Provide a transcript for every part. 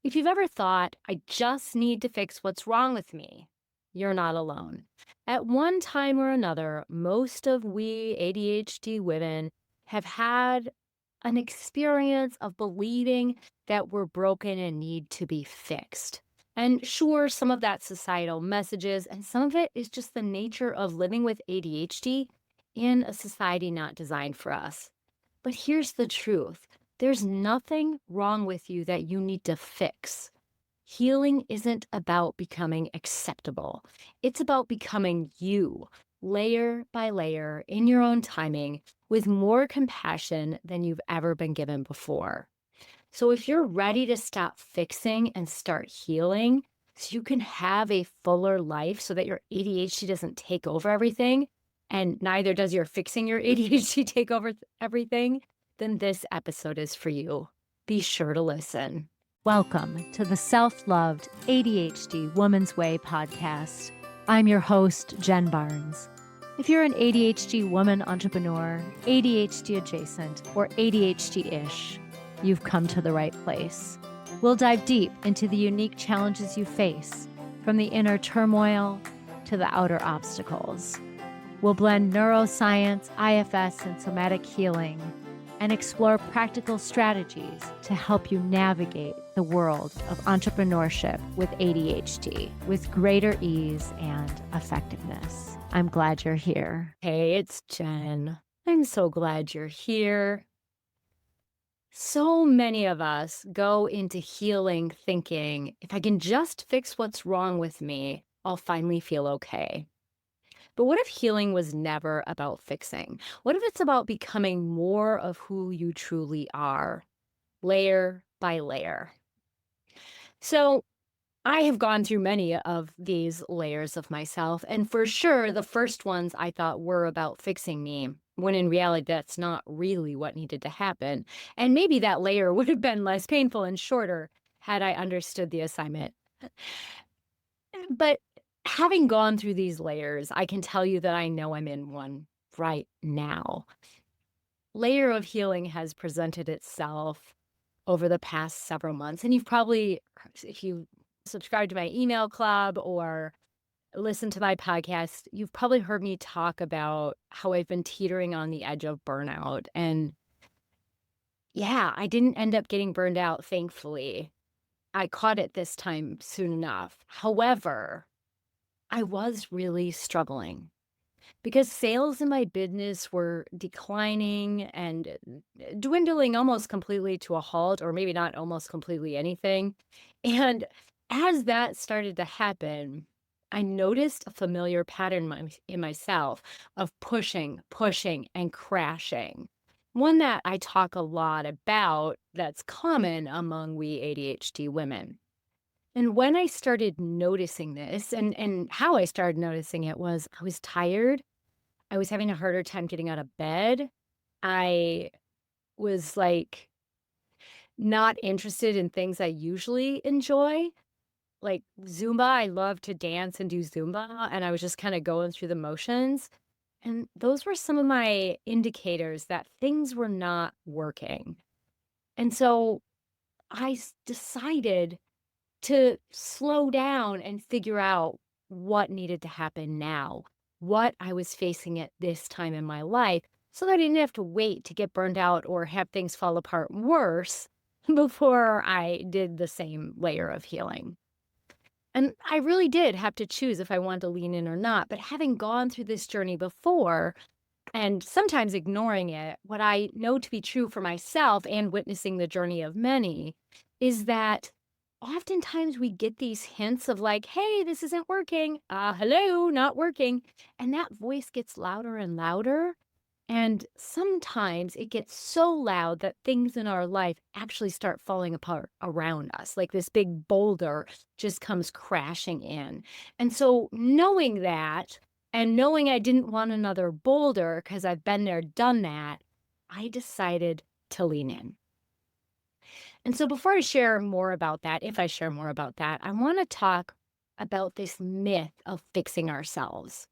If you've ever thought, I just need to fix what's wrong with me, you're not alone. At one time or another, most of we ADHD women have had an experience of believing that we're broken and need to be fixed. And sure, some of that societal messages, and some of it is just the nature of living with ADHD in a society not designed for us. But here's the truth, there's nothing wrong with you that you need to fix. Healing isn't about becoming acceptable, it's about becoming you, layer by layer, in your own timing, with more compassion than you've ever been given before. So if you're ready to stop fixing and start healing, so you can have a fuller life so that your ADHD doesn't take over everything, and neither does your fixing your ADHD take over everything, then this episode is for you. Be sure to listen. Welcome to the Self-Loved ADHD Woman's Way podcast. I'm your host, Jen Barnes. If you're an ADHD woman entrepreneur, ADHD adjacent, or ADHD-ish, you've come to the right place. We'll dive deep into the unique challenges you face, from the inner turmoil to the outer obstacles. We'll blend neuroscience, IFS, and somatic healing, and explore practical strategies to help you navigate the world of entrepreneurship with ADHD with greater ease and effectiveness. I'm glad you're here. Hey, it's Jen. I'm so glad you're here. So many of us go into healing thinking, if I can just fix what's wrong with me, I'll finally feel okay. But what if healing was never about fixing? What if it's about becoming more of who you truly are, layer by layer? So I have gone through many of these layers of myself, and for sure, the first ones I thought were about fixing me, when in reality, that's not really what needed to happen. And maybe that layer would have been less painful and shorter had I understood the assignment. But having gone through these layers, I can tell you that I know I'm in one right now. Layer of healing has presented itself over the past several months. And you've probably, if you subscribe to my email club or listen to my podcast, you've probably heard me talk about how I've been teetering on the edge of burnout. And yeah, I didn't end up getting burned out, thankfully. I caught it this time soon enough. However, I was really struggling because sales in my business were declining and dwindling almost completely to a halt, or maybe not almost completely anything. And as that started to happen, I noticed a familiar pattern in myself of pushing, and crashing. One that I talk a lot about that's common among we ADHD women. And when I started noticing this, and how I started noticing it was I was tired. I was having a harder time getting out of bed. I was like not interested in things I usually enjoy. Like Zumba, I love to dance and do Zumba, and I was just kind of going through the motions. And those were some of my indicators that things were not working. And so decided to slow down and figure out what needed to happen now, what I was facing at this time in my life, so that I didn't have to wait to get burned out or have things fall apart worse before I did the same layer of healing. And I really did have to choose if I wanted to lean in or not. But having gone through this journey before and sometimes ignoring it, what I know to be true for myself and witnessing the journey of many is that oftentimes we get these hints of like, hey, this isn't working. Hello, not working. And that voice gets louder and louder. And sometimes it gets so loud that things in our life actually start falling apart around us. Like this big boulder just comes crashing in. And so knowing that and knowing I didn't want another boulder because I've been there, done that, I decided to lean in. And so before I share more about that, if I share more about that, I want to talk about this myth of fixing ourselves.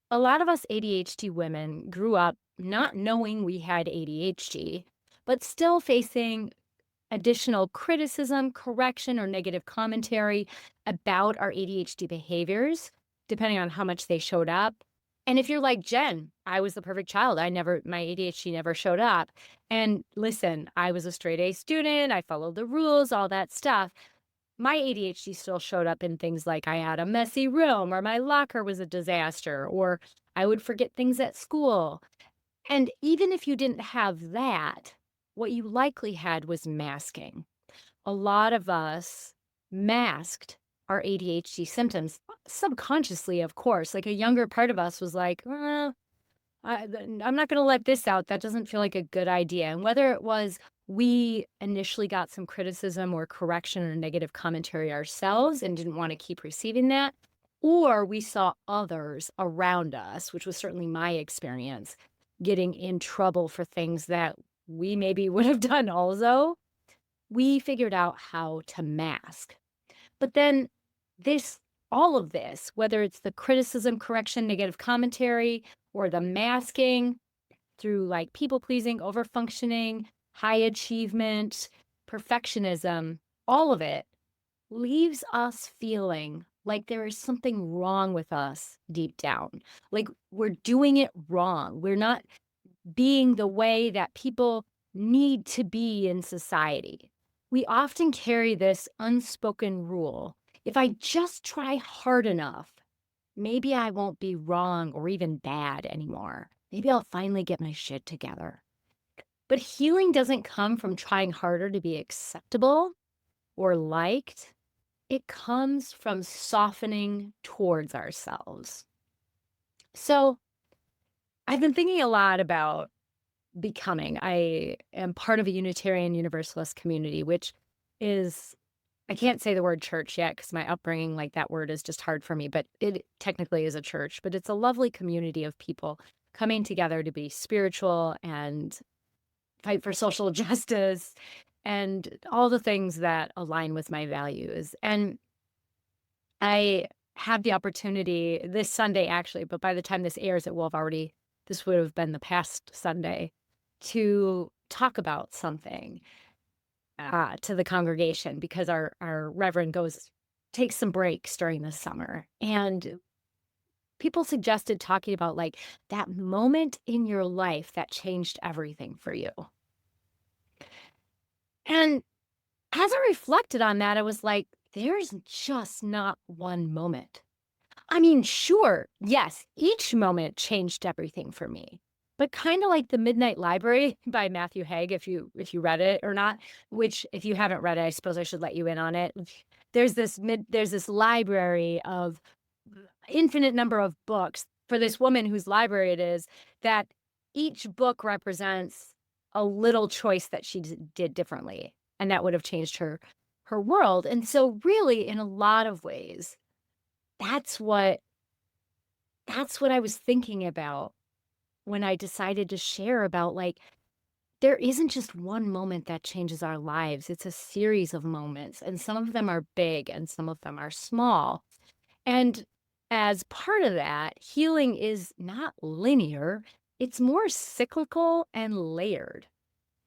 A lot of us ADHD women grew up not knowing we had ADHD, but still facing additional criticism, correction, or negative commentary about our ADHD behaviors, depending on how much they showed up. And if you're like Jen, I was the perfect child. My ADHD never showed up. And listen, I was a straight A student. I followed the rules, all that stuff. My ADHD still showed up in things like I had a messy room or my locker was a disaster or I would forget things at school. And even if you didn't have that, what you likely had was masking. A lot of us masked our ADHD symptoms subconsciously, of course. Like a younger part of us was like, I'm not going to let this out. That doesn't feel like a good idea. And whether it was we initially got some criticism or correction or negative commentary ourselves and didn't want to keep receiving that, or we saw others around us, which was certainly my experience, getting in trouble for things that we maybe would have done also, we figured out how to mask. But then this all of this, whether it's the criticism, correction, negative commentary, or the masking through like people pleasing, over functioning, high achievement, perfectionism, all of it leaves us feeling like there is something wrong with us deep down. Like we're doing it wrong. We're not being the way that people need to be in society. We often carry this unspoken rule. If I just try hard enough, maybe I won't be wrong or even bad anymore. Maybe I'll finally get my shit together. But healing doesn't come from trying harder to be acceptable or liked. It comes from softening towards ourselves. So I've been thinking a lot about becoming. I am part of a Unitarian Universalist community, which is, I can't say the word church yet because my upbringing, like that word is just hard for me, but it technically is a church, but it's a lovely community of people coming together to be spiritual and fight for social justice and all the things that align with my values. And I had the opportunity this Sunday, actually, but by the time this airs, this would have been the past Sunday, to talk about something to the congregation because our reverend takes some breaks during the summer. And people suggested talking about like that moment in your life that changed everything for you. And as I reflected on that, I was like, there's just not one moment. I mean, sure, yes, each moment changed everything for me. But kind of like The Midnight Library by Matthew Haig, if you read it or not, which if you haven't read it, I suppose I should let you in on it. There's this library of infinite number of books for this woman whose library it is, that each book represents a little choice that she did differently, and that would have changed her world. And so really in a lot of ways, that's what that's what I was thinking about when I decided to share about, like, there isn't just one moment that changes our lives. It's a series of moments, and some of them are big and some of them are small. And as part of that, healing is not linear, it's more cyclical and layered.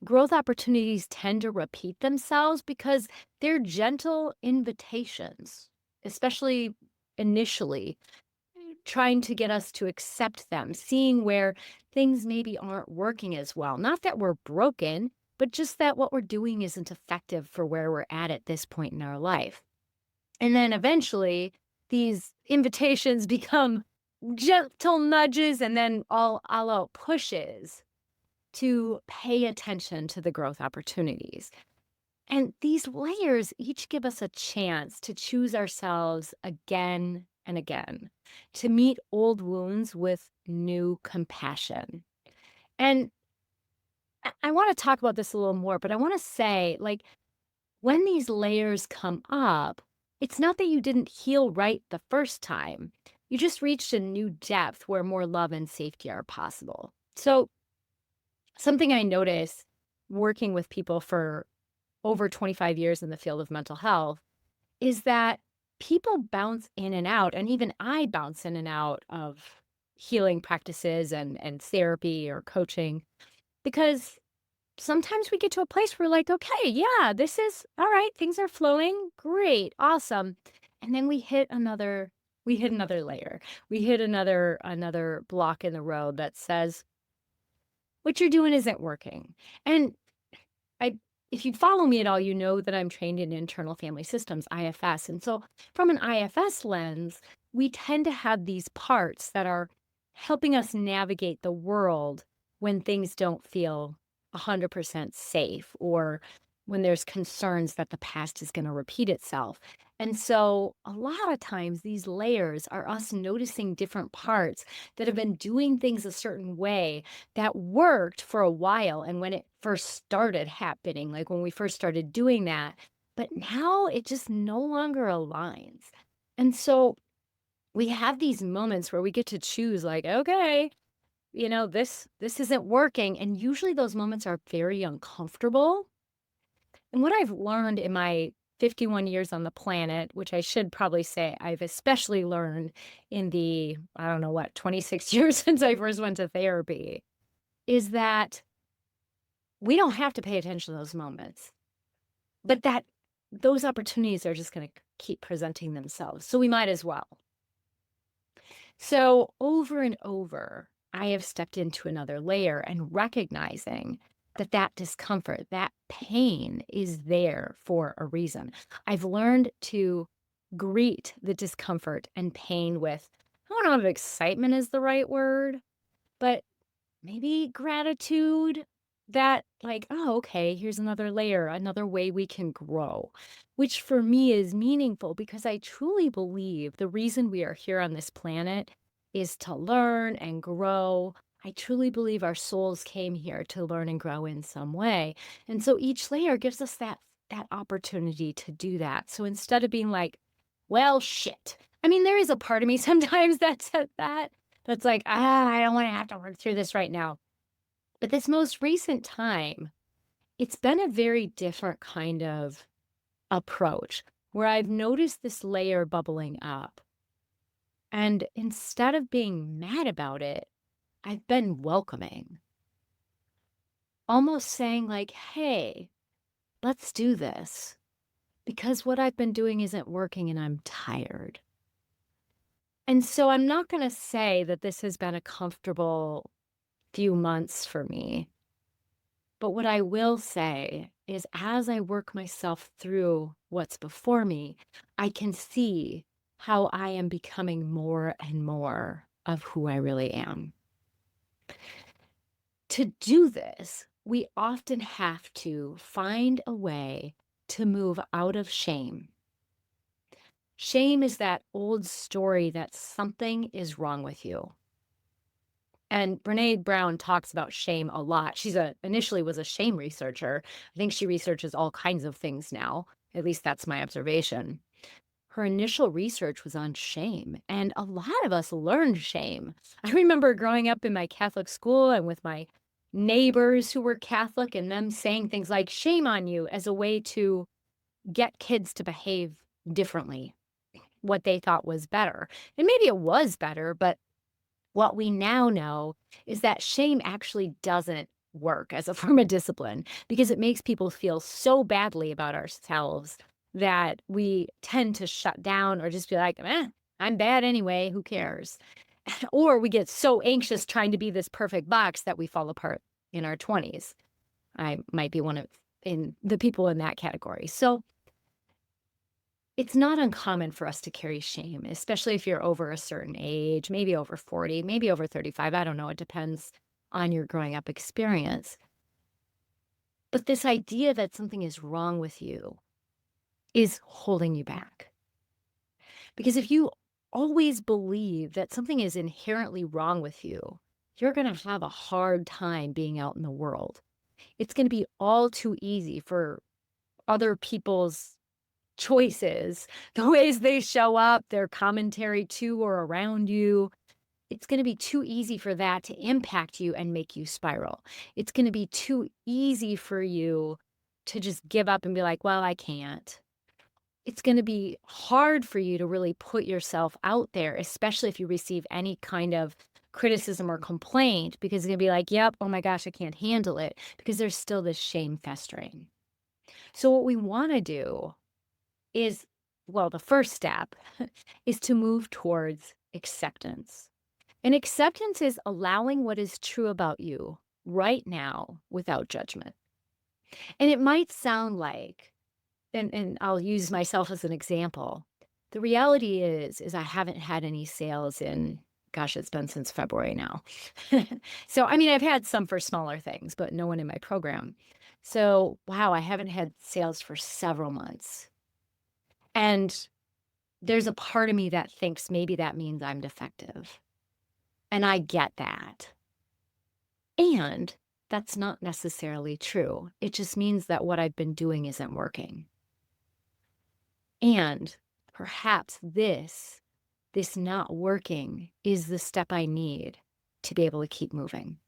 Growth opportunities tend to repeat themselves because they're gentle invitations, especially initially trying to get us to accept them, seeing where things maybe aren't working as well. Not that we're broken, but just that what we're doing isn't effective for where we're at this point in our life. And then eventually, these invitations become gentle nudges and then all out pushes to pay attention to the growth opportunities. And these layers each give us a chance to choose ourselves again and again, to meet old wounds with new compassion. And I want to talk about this a little more, but I want to say, like, when these layers come up, it's not that you didn't heal right the first time. You just reached a new depth where more love and safety are possible. So, something I notice working with people for over 25 years in the field of mental health is that people bounce in and out, and even I bounce in and out of healing practices and therapy or coaching because sometimes we get to a place where we're like, okay, yeah, this is all right. Things are flowing. Great. Awesome. And then we hit another layer. We hit another block in the road that says, what you're doing isn't working. And I if you follow me at all, you know that I'm trained in internal family systems, IFS. And so from an IFS lens, we tend to have these parts that are helping us navigate the world when things don't feel 100% safe or when there's concerns that the past is going to repeat itself. And so a lot of times these layers are us noticing different parts that have been doing things a certain way that worked for a while and when it first started happening, like when we first started doing that, but now it just no longer aligns. And so we have these moments where we get to choose like, okay, this isn't working, and usually those moments are very uncomfortable. And what I've learned in my 51 years on the planet, which I should probably say I've especially learned in the, I don't know what, 26 years since I first went to therapy, is that we don't have to pay attention to those moments, but that those opportunities are just going to keep presenting themselves. So we might as well. So over and over, I have stepped into another layer and recognizing that that discomfort, that pain is there for a reason. I've learned to greet the discomfort and pain with, I don't know if excitement is the right word, but maybe gratitude that, like, oh, okay, here's another layer, another way we can grow, which for me is meaningful because I truly believe the reason we are here on this planet is to learn and grow. I truly believe our souls came here to learn and grow in some way. And so each layer gives us that opportunity to do that. So instead of being like, well, shit. I mean, there is a part of me sometimes that said that, that's like, I don't want to have to work through this right now. But this most recent time, it's been a very different kind of approach where I've noticed this layer bubbling up. And instead of being mad about it, I've been welcoming, almost saying, like, hey, let's do this because what I've been doing isn't working and I'm tired. And so I'm not going to say that this has been a comfortable few months for me. But what I will say is, as I work myself through what's before me, I can see how I am becoming more and more of who I really am. To do this, we often have to find a way to move out of shame. Shame is that old story that something is wrong with you. And Brene Brown talks about shame a lot. Initially was a shame researcher. I think she researches all kinds of things now. At least that's my observation. Her initial research was on shame, and a lot of us learned shame. I remember growing up in my Catholic school and with my neighbors who were Catholic and them saying things like shame on you as a way to get kids to behave differently, what they thought was better. And maybe it was better, but what we now know is that shame actually doesn't work as a form of discipline because it makes people feel so badly about ourselves that we tend to shut down or just be like, I'm bad anyway, who cares? Or we get so anxious trying to be this perfect box that we fall apart in our 20s. I might be one of in the people in that category. So it's not uncommon for us to carry shame, especially if you're over a certain age, maybe over 40, maybe over 35. I don't know. It depends on your growing up experience. But this idea that something is wrong with you is holding you back. Because if you always believe that something is inherently wrong with you, you're going to have a hard time being out in the world. It's going to be all too easy for other people's choices, the ways they show up, their commentary to or around you. It's going to be too easy for that to impact you and make you spiral. It's going to be too easy for you to just give up and be like, well, I can't. It's going to be hard for you to really put yourself out there, especially if you receive any kind of criticism or complaint because it's gonna be like, yep, oh my gosh, I can't handle it because there's still this shame festering. So, what we wanna do is, well, the first step is to move towards acceptance. And acceptance is allowing what is true about you right now without judgment. And it might sound like, and I'll use myself as an example. The reality is I haven't had any sales in, gosh, it's been since February now. So, I mean, I've had some for smaller things, but no one in my program. So, wow, I haven't had sales for several months. And there's a part of me that thinks maybe that means I'm defective. And I get that. And that's not necessarily true. It just means that what I've been doing isn't working. And perhaps this not working is the step I need to be able to keep moving.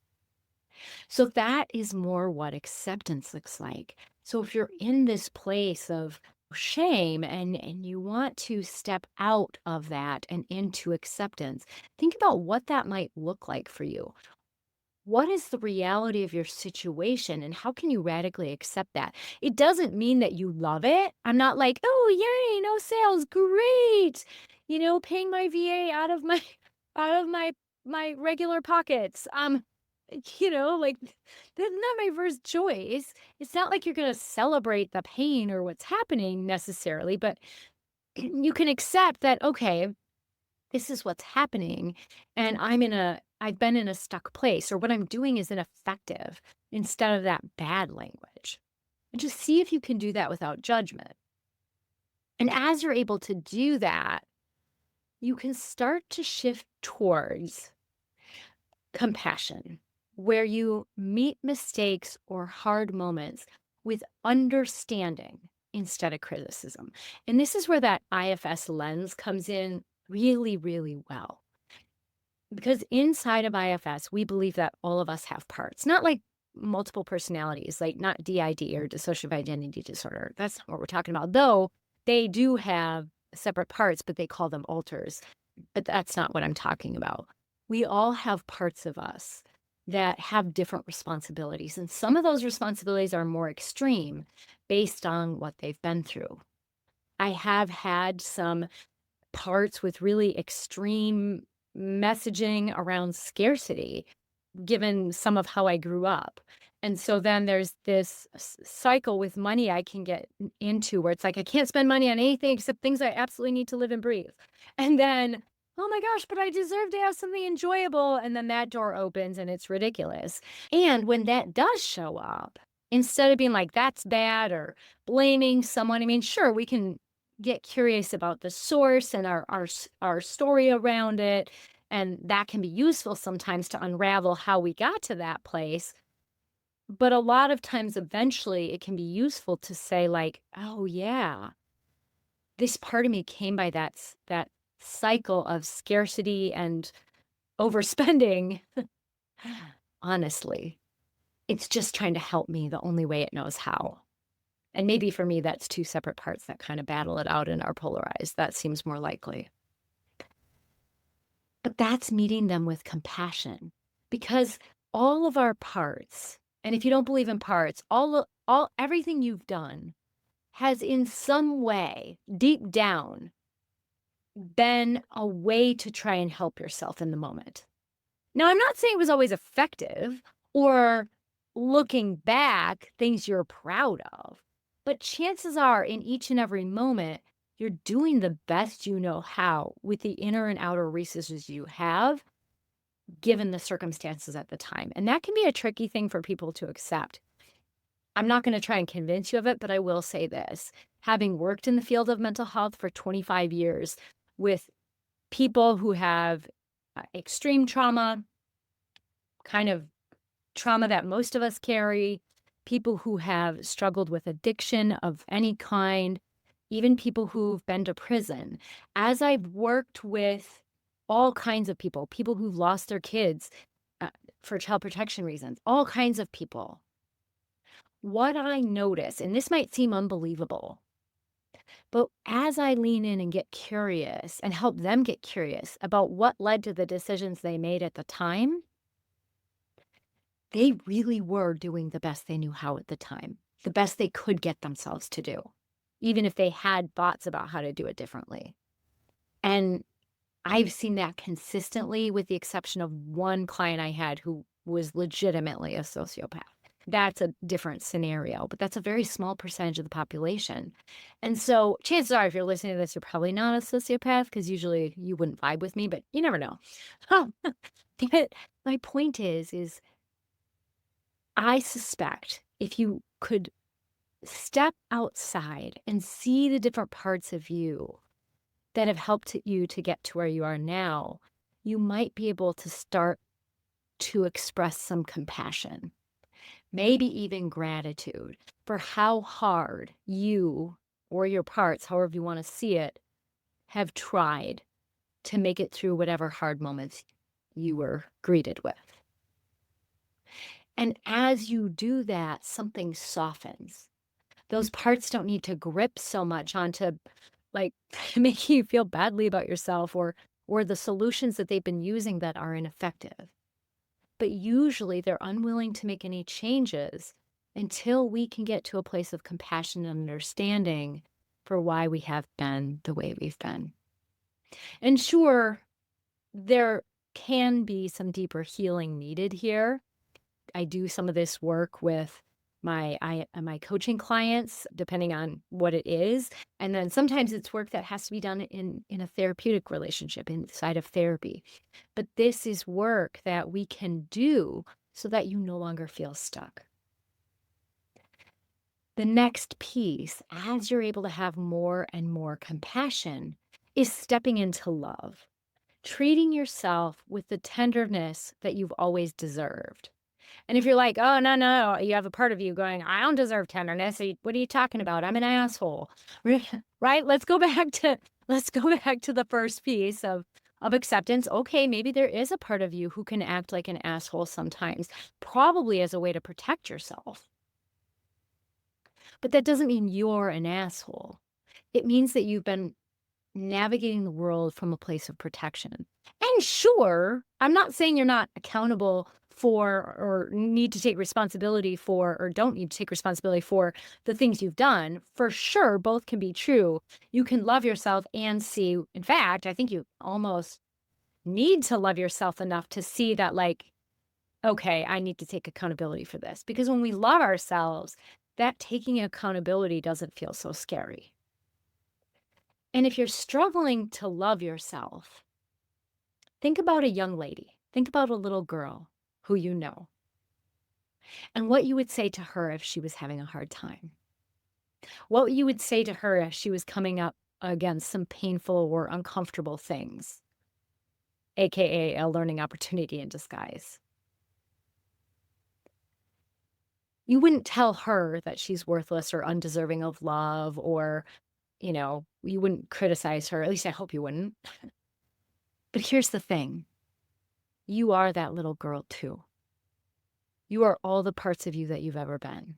So that is more what acceptance looks like. So if you're in this place of shame and you want to step out of that and into acceptance, think about what that might look like for you. What is the reality of your situation and how can you radically accept that? It doesn't mean that you love it. I'm not like, "Oh, yay, no sales, great." Paying my VA out of my out of my regular pockets. Like that's not my first choice. It's not like you're going to celebrate the pain or what's happening necessarily, but you can accept that, okay, this is what's happening and I've been in a stuck place or what I'm doing is ineffective instead of that bad language. And just see if you can do that without judgment. And as you're able to do that, you can start to shift towards compassion, where you meet mistakes or hard moments with understanding instead of criticism. And this is where that IFS lens comes in really, really well. Because inside of IFS, we believe that all of us have parts, not like multiple personalities, like not DID or dissociative identity disorder. That's not what we're talking about. Though they do have separate parts, but they call them alters. But that's not what I'm talking about. We all have parts of us that have different responsibilities. And some of those responsibilities are more extreme based on what they've been through. I have had some parts with really extreme messaging around scarcity, given some of how I grew up. And so then there's this cycle with money I can get into where it's like, I can't spend money on anything except things I absolutely need to live and breathe. And then, oh my gosh, but I deserve to have something enjoyable. And then that door opens and it's ridiculous. And when that does show up, instead of being like, that's bad or blaming someone, I mean, sure, we can get curious about the source and our story around it, and that can be useful sometimes to unravel how we got to that place. But a lot of times, eventually, it can be useful to say, like, oh, yeah, this part of me came by that cycle of scarcity and overspending. Honestly, it's just trying to help me the only way it knows how. And maybe for me, that's two separate parts that kind of battle it out and are polarized. That seems more likely. But that's meeting them with compassion because all of our parts, and if you don't believe in parts, all everything you've done has in some way, deep down, been a way to try and help yourself in the moment. Now, I'm not saying it was always effective or looking back, things you're proud of, but chances are in each and every moment, you're doing the best you know how with the inner and outer resources you have, given the circumstances at the time. And that can be a tricky thing for people to accept. I'm not going to try and convince you of it, but I will say this. Having worked in the field of mental health for 25 years with people who have extreme trauma, kind of trauma that most of us carry, people who have struggled with addiction of any kind, even people who've been to prison. As I've worked with all kinds of people, people who've lost their kids for child protection reasons, all kinds of people, what I notice, and this might seem unbelievable, But as I lean in and get curious and help them get curious about what led to the decisions they made at the time, they really were doing the best they knew how at the time, the best they could get themselves to do, even if they had thoughts about how to do it differently. And I've seen that consistently with the exception of one client I had who was legitimately a sociopath. That's a different scenario, but that's a very small percentage of the population. And so chances are, if you're listening to this, you're probably not a sociopath because usually you wouldn't vibe with me, but you never know. But my point is I suspect if you could step outside and see the different parts of you that have helped you to get to where you are now, you might be able to start to express some compassion, maybe even gratitude for how hard you or your parts, however you want to see it, have tried to make it through whatever hard moments you were greeted with. And as you do that, something softens. Those parts don't need to grip so much onto, like, making you feel badly about yourself or the solutions that they've been using that are ineffective. But usually they're unwilling to make any changes until we can get to a place of compassion and understanding for why we have been the way we've been. And sure, there can be some deeper healing needed here. I do some of this work with my coaching clients, depending on what it is, and then sometimes it's work that has to be done in a therapeutic relationship inside of therapy. But this is work that we can do so that you no longer feel stuck. The next piece, as you're able to have more and more compassion, is stepping into love, treating yourself with the tenderness that you've always deserved. And if you're like, "Oh, no, no," you have a part of you going, "I don't deserve tenderness. What are you talking about? I'm an asshole." Right? Let's go back to the first piece of acceptance. Okay, maybe there is a part of you who can act like an asshole sometimes, probably as a way to protect yourself. But that doesn't mean you're an asshole. It means that you've been navigating the world from a place of protection. And sure, I'm not saying you're not accountable for or need to take responsibility for or don't need to take responsibility for the things you've done. For sure, both can be true. You can love yourself and see, in fact, I think you almost need to love yourself enough to see that, like, okay, I need to take accountability for this. Because when we love ourselves, that taking accountability doesn't feel so scary. And if you're struggling to love yourself, think about a young lady. Think about a little girl who you know and what you would say to her if she was having a hard time. What you would say to her if she was coming up against some painful or uncomfortable things, AKA a learning opportunity in disguise. You wouldn't tell her that she's worthless or undeserving of love or, you wouldn't criticize her. At least I hope you wouldn't. But here's the thing. You are that little girl too. You are all the parts of you that you've ever been.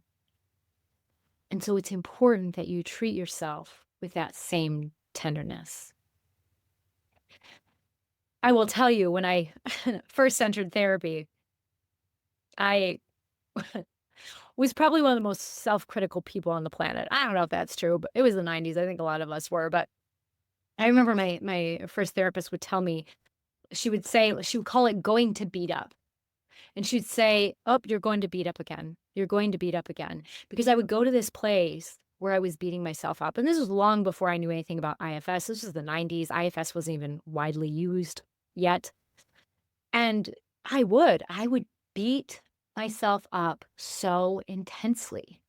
And so it's important that you treat yourself with that same tenderness. I will tell you, when I first entered therapy, I was probably one of the most self-critical people on the planet. I don't know if that's true, but it was the 90s. I think a lot of us were. But I remember my first therapist would tell me, she would call it going to beat up. And she'd say, "Oh, you're going to beat up again. You're going to beat up again." Because I would go to this place where I was beating myself up. And this was long before I knew anything about IFS. This was the 90s. IFS wasn't even widely used yet. And I would beat myself up so intensely.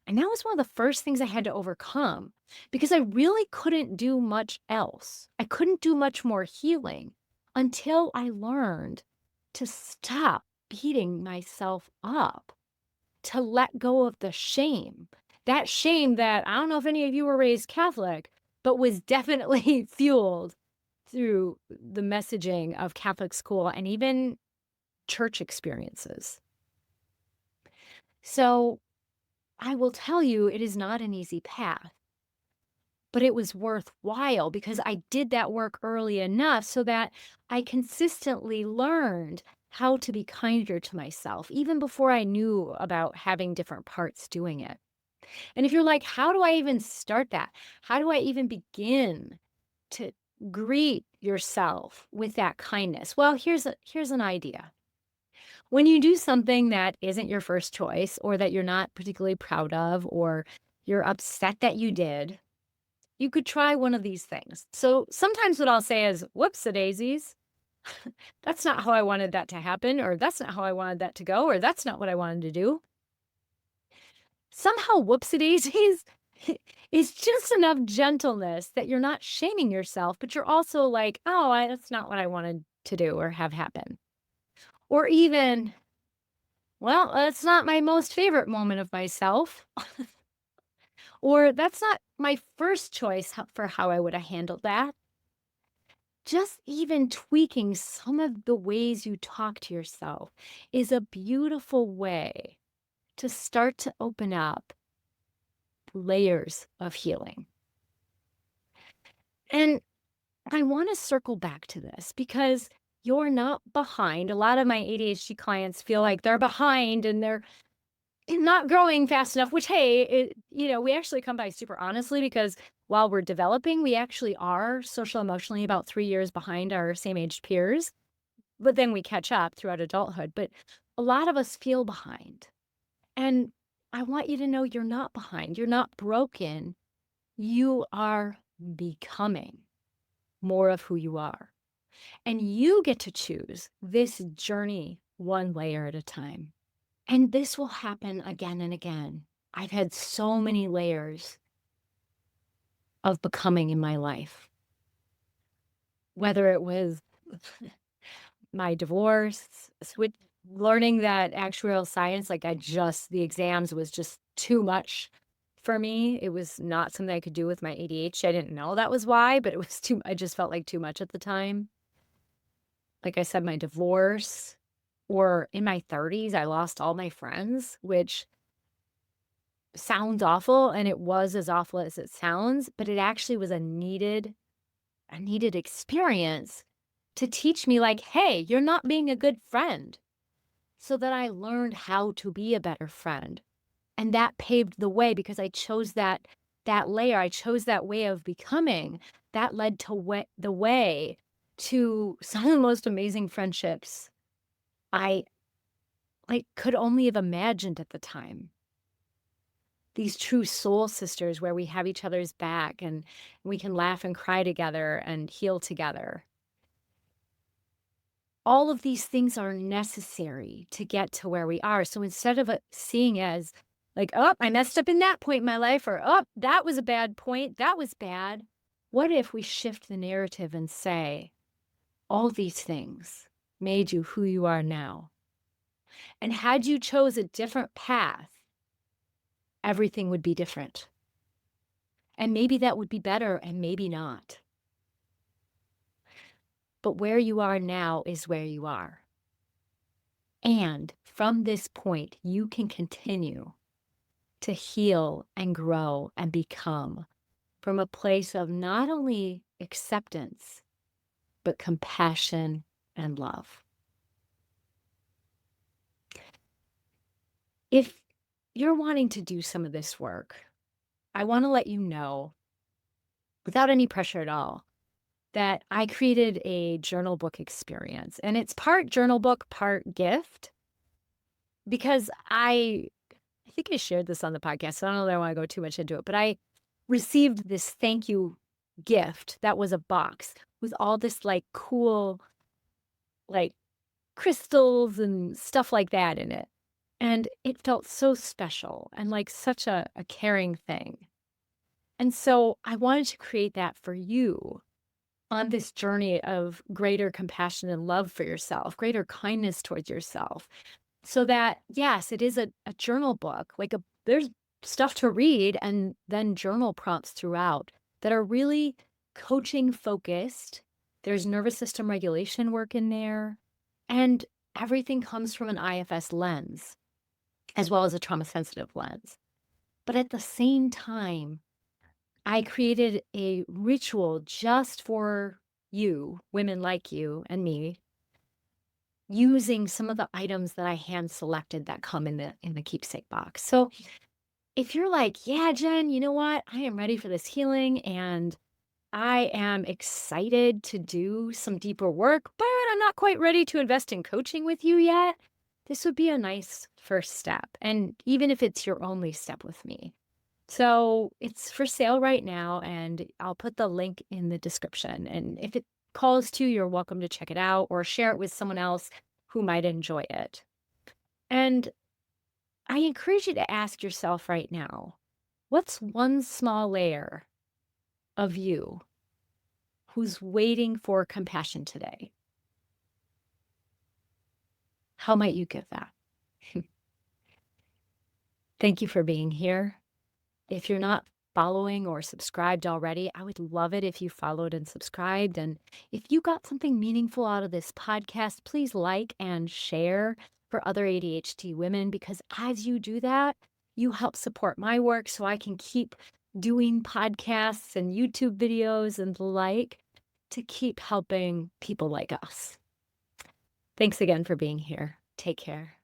And that was one of the first things I had to overcome because I really couldn't do much else. I couldn't do much more healing until I learned to stop beating myself up, to let go of the shame. That shame that I don't know if any of you were raised Catholic, but was definitely fueled through the messaging of Catholic school and even church experiences. So I will tell you, it is not an easy path. but it was worthwhile because I did that work early enough so that I consistently learned how to be kinder to myself, even before I knew about having different parts doing it. And if you're like, how do I even start that? How do I even begin to greet yourself with that kindness? Well, here's an idea. When you do something that isn't your first choice or that you're not particularly proud of or you're upset that you did, you could try one of these things. So sometimes what I'll say is, whoops a daisies. That's not how I wanted that to happen, or that's not how I wanted that to go, or that's not what I wanted to do. Somehow, whoopsie daisies is just enough gentleness that you're not shaming yourself, but you're also like, oh, that's not what I wanted to do or have happen. Or even, well, that's not my most favorite moment of myself. Or that's not my first choice for how I would have handled that. Just even tweaking some of the ways you talk to yourself is a beautiful way to start to open up layers of healing. And I want to circle back to this because you're not behind. A lot of my ADHD clients feel like they're behind and they're not growing fast enough, which, hey, we actually come by super honestly because while we're developing, we actually are social emotionally about 3 years behind our same aged peers. But then we catch up throughout adulthood. But a lot of us feel behind. And I want you to know you're not behind. You're not broken. You are becoming more of who you are. And you get to choose this journey one layer at a time. And this will happen again and again. I've had so many layers of becoming in my life, whether it was my divorce, learning that actuarial science, like the exams was just too much for me. It was not something I could do with my ADHD. I didn't know that was why, but it was I just felt like too much at the time. Like I said, my divorce, or in my 30s, I lost all my friends, which sounds awful, and it was as awful as it sounds, but it actually was a needed experience to teach me like, "Hey, you're not being a good friend." So that I learned how to be a better friend. And that paved the way because I chose that layer. I chose that way of becoming. That led to the way to some of the most amazing friendships I could only have imagined at the time. These true soul sisters where we have each other's back and we can laugh and cry together and heal together. All of these things are necessary to get to where we are. So instead of seeing as like, oh, I messed up in that point in my life, or oh, that was a bad point, that was bad. What if we shift the narrative and say, all these things made you who you are now? And had you chose a different path, everything would be different. And maybe that would be better and maybe not. But where you are now is where you are. And from this point, you can continue to heal and grow and become from a place of not only acceptance, but compassion and love. If you're wanting to do some of this work, I want to let you know, without any pressure at all, that I created a journal book experience. And it's part journal book, part gift, because I think I shared this on the podcast, so I don't know that I wanna go too much into it, but I received this thank you gift that was a box with all this, cool, like, crystals and stuff like that in it, and it felt so special and like such a caring thing, and so I wanted to create that for you on this journey of greater compassion and love for yourself, greater kindness towards yourself. So that, yes, it is a journal book, there's stuff to read and then journal prompts throughout that are really coaching focused. There's nervous system regulation work in there, and everything comes from an IFS lens as well as a trauma sensitive lens. But at the same time, I created a ritual just for you, women like you and me, using some of the items that I hand selected that come in the keepsake box. So if you're like, yeah, Jen, you know what? I am ready for this healing and I am excited to do some deeper work, but I'm not quite ready to invest in coaching with you yet. This would be a nice first step. And even if it's your only step with me. So it's for sale right now, and I'll put the link in the description. And if it calls to, you're welcome to check it out or share it with someone else who might enjoy it. And I encourage you to ask yourself right now, what's one small layer of you who's waiting for compassion today? How might you give that? Thank you for being here. If you're not following or subscribed already, I would love it if you followed and subscribed. And if you got something meaningful out of this podcast, please like and share for other ADHD women, because as you do that, you help support my work so I can keep doing podcasts and YouTube videos and the like to keep helping people like us. Thanks again for being here. Take care.